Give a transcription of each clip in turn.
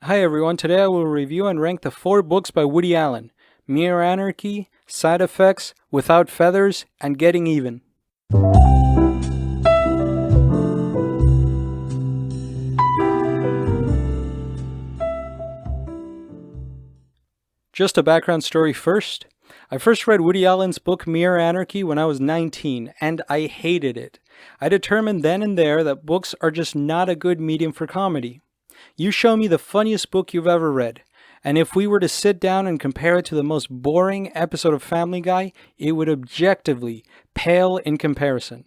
Hi everyone, today I will review and rank the 4 books by Woody Allen: Mere Anarchy, Side Effects, Without Feathers, and Getting Even. Just a background story first. I first read Woody Allen's book Mere Anarchy when I was 19, and I hated it. I determined then and there that books are just not a good medium for comedy. You show me the funniest book you've ever read, and if we were to sit down and compare it to the most boring episode of Family Guy, it would objectively pale in comparison.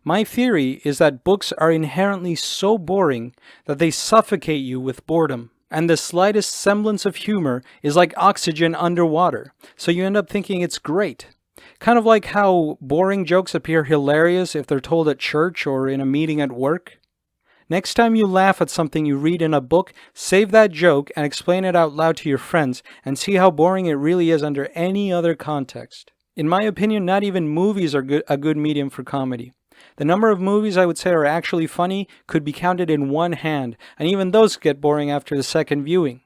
My theory is that books are inherently so boring that they suffocate you with boredom. And the slightest semblance of humor is like oxygen underwater, so you end up thinking it's great. Kind of like how boring jokes appear hilarious if they're told at church or in a meeting at work. Next time you laugh at something you read in a book, save that joke and explain it out loud to your friends and see how boring it really is under any other context. In my opinion, not even movies are a good medium for comedy. The number of movies I would say are actually funny could be counted in one hand, and even those get boring after the second viewing.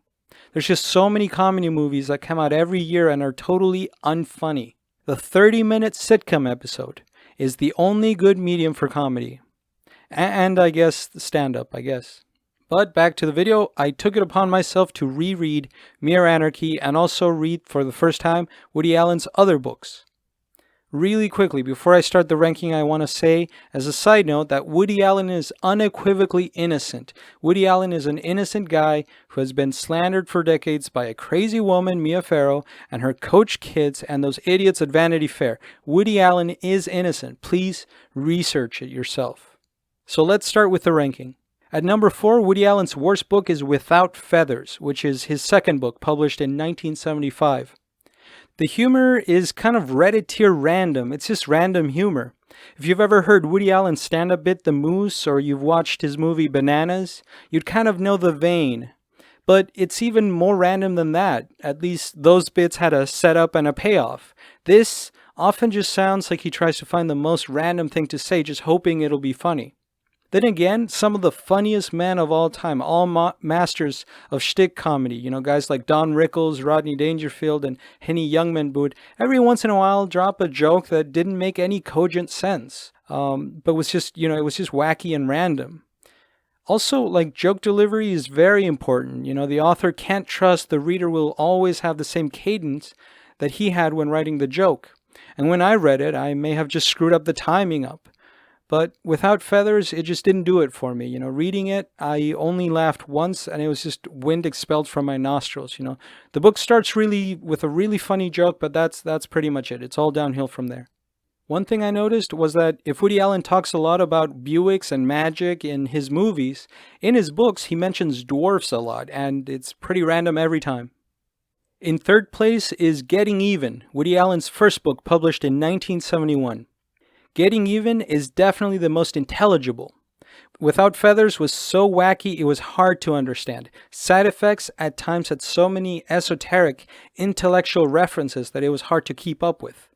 There's just so many comedy movies that come out every year and are totally unfunny. The 30-minute sitcom episode is the only good medium for comedy. And I guess the stand-up, But back to the video, I took it upon myself to reread Mere Anarchy and also read for the first time Woody Allen's other books. Really quickly, before I start the ranking, I want to say, as a side note, that Woody Allen is unequivocally innocent. Woody Allen is an innocent guy who has been slandered for decades by a crazy woman, Mia Farrow, and her coach kids and those idiots at Vanity Fair. Woody Allen is innocent. Please research it yourself. So let's start with the ranking. At number 4, Woody Allen's worst book is Without Feathers, which is his second book, published in 1975. The humor is kind of Reddit-tier random. It's just random humor. If you've ever heard Woody Allen's stand-up bit The Moose, or you've watched his movie Bananas, you'd kind of know the vein. But it's even more random than that. At least those bits had a setup and a payoff. This often just sounds like he tries to find the most random thing to say, just hoping it'll be funny. Then again, some of the funniest men of all time, all masters of shtick comedy, guys like Don Rickles, Rodney Dangerfield, and Henny Youngman would every once in a while drop a joke that didn't make any cogent sense, but was just, it was just wacky and random. Also, joke delivery is very important. The author can't trust the reader will always have the same cadence that he had when writing the joke. And when I read it, I may have just screwed up the timing up. But Without Feathers, it just didn't do it for me. Reading it, I only laughed once, and it was just wind expelled from my nostrils. The book starts really with a really funny joke, but that's pretty much it. It's all downhill from there. One thing I noticed was that if Woody Allen talks a lot about Buicks and magic in his movies, in his books he mentions dwarfs a lot, and it's pretty random every time. In third place is Getting Even, Woody Allen's first book, published in 1971. Getting Even is definitely the most intelligible. Without Feathers was so wacky it was hard to understand. Side Effects at times had so many esoteric, intellectual references that it was hard to keep up with.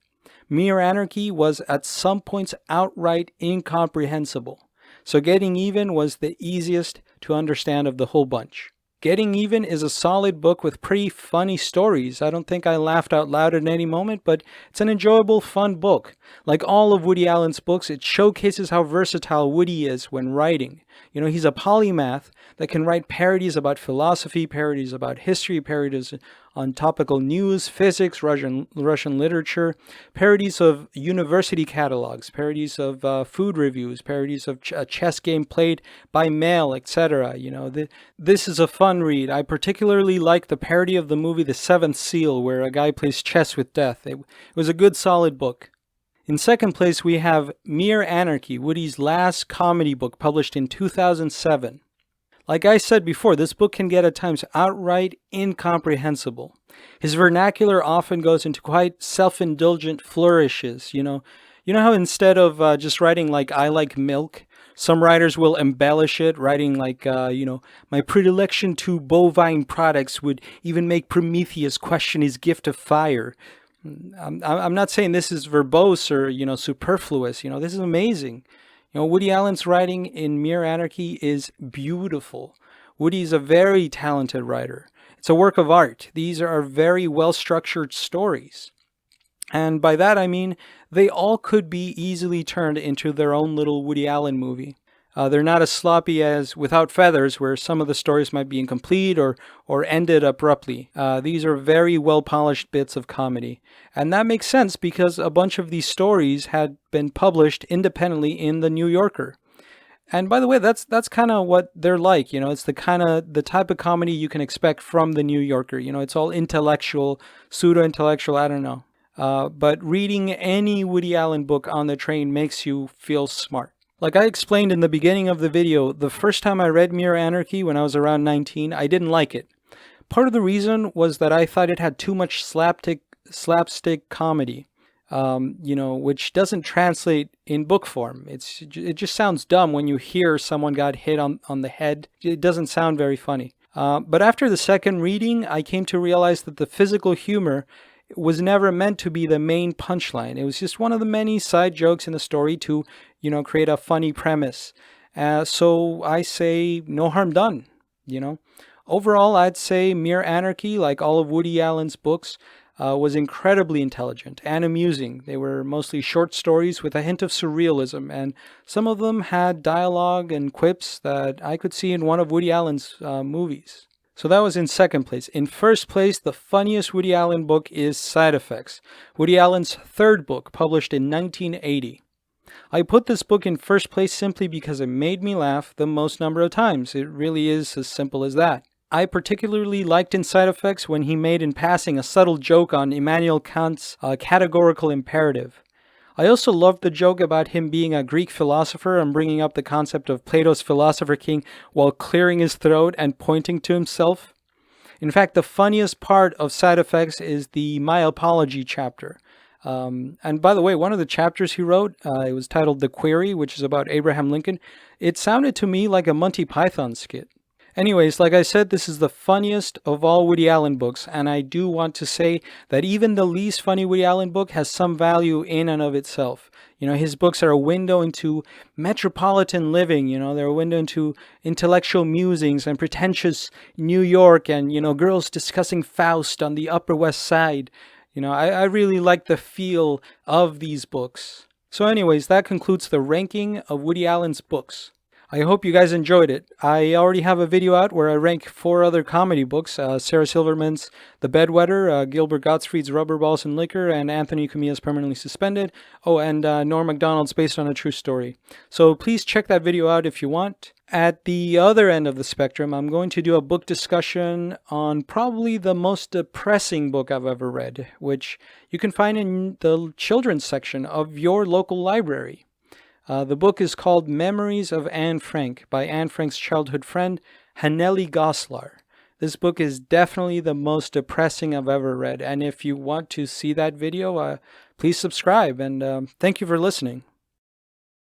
Mere Anarchy was at some points outright incomprehensible. So Getting Even was the easiest to understand of the whole bunch. Getting Even is a solid book with pretty funny stories. I don't think I laughed out loud at any moment, but it's an enjoyable, fun book. Like all of Woody Allen's books, it showcases how versatile Woody is when writing. He's a polymath that can write parodies about philosophy, parodies about history, parodies on topical news, physics, Russian literature, parodies of university catalogs, parodies of food reviews, parodies of a chess game played by mail, etc. This is a fun read. I particularly like the parody of the movie The Seventh Seal, where a guy plays chess with death. It was a good, solid book. In second place, we have Mere Anarchy, Woody's last comedy book, published in 2007. Like I said before, this book can get at times outright incomprehensible. His vernacular often goes into quite self-indulgent flourishes, how instead of just writing like I like milk, some writers will embellish it, writing like, my predilection to bovine products would even make Prometheus question his gift of fire. I'm not saying this is verbose or, superfluous. This is amazing. Woody Allen's writing in Mere Anarchy is beautiful. Woody's a very talented writer. It's a work of art. These are very well-structured stories. And by that I mean they all could be easily turned into their own little Woody Allen movie. They're not as sloppy as Without Feathers, where some of the stories might be incomplete or ended abruptly. These are very well polished bits of comedy. And that makes sense because a bunch of these stories had been published independently in The New Yorker. And by the way, that's kind of what they're like. It's the type of comedy you can expect from The New Yorker. It's all intellectual, pseudo intellectual, I don't know. But reading any Woody Allen book on the train makes you feel smart. Like I explained in the beginning of the video, the first time I read Mere Anarchy when I was around 19, I didn't like it. Part of the reason was that I thought it had too much slapstick comedy, which doesn't translate in book form. It just sounds dumb when you hear someone got hit on the head. It doesn't sound very funny. But after the second reading, I came to realize that the physical humor was never meant to be the main punchline. It was just one of the many side jokes in the story to, create a funny premise. So I say no harm done, Overall, I'd say Mere Anarchy, like all of Woody Allen's books, was incredibly intelligent and amusing. They were mostly short stories with a hint of surrealism, and some of them had dialogue and quips that I could see in one of Woody Allen's movies. So that was in second place. In first place, the funniest Woody Allen book is Side Effects, Woody Allen's third book, published in 1980. I put this book in first place simply because it made me laugh the most number of times. It really is as simple as that. I particularly liked in Side Effects when he made in passing a subtle joke on Immanuel Kant's categorical imperative. I also loved the joke about him being a Greek philosopher and bringing up the concept of Plato's philosopher king while clearing his throat and pointing to himself. In fact, the funniest part of Side Effects is the My Apology chapter. And by the way, one of the chapters he wrote, it was titled The Query, which is about Abraham Lincoln. It sounded to me like a Monty Python skit. Anyways, like I said, this is the funniest of all Woody Allen books, and I do want to say that even the least funny Woody Allen book has some value in and of itself. His books are a window into metropolitan living, they're a window into intellectual musings and pretentious New York and, girls discussing Faust on the Upper West Side. I really like the feel of these books. So anyways, that concludes the ranking of Woody Allen's books. I hope you guys enjoyed it. I already have a video out where I rank 4 other comedy books, Sarah Silverman's The Bedwetter, Gilbert Gottfried's Rubber Balls and Liquor, and Anthony Cumilla's Permanently Suspended. Oh, and Norm Macdonald's Based on a True Story. So please check that video out if you want. At the other end of the spectrum, I'm going to do a book discussion on probably the most depressing book I've ever read, which you can find in the children's section of your local library. The book is called Memories of Anne Frank by Anne Frank's childhood friend, Haneli Goslar. This book is definitely the most depressing I've ever read, and if you want to see that video, please subscribe, and thank you for listening.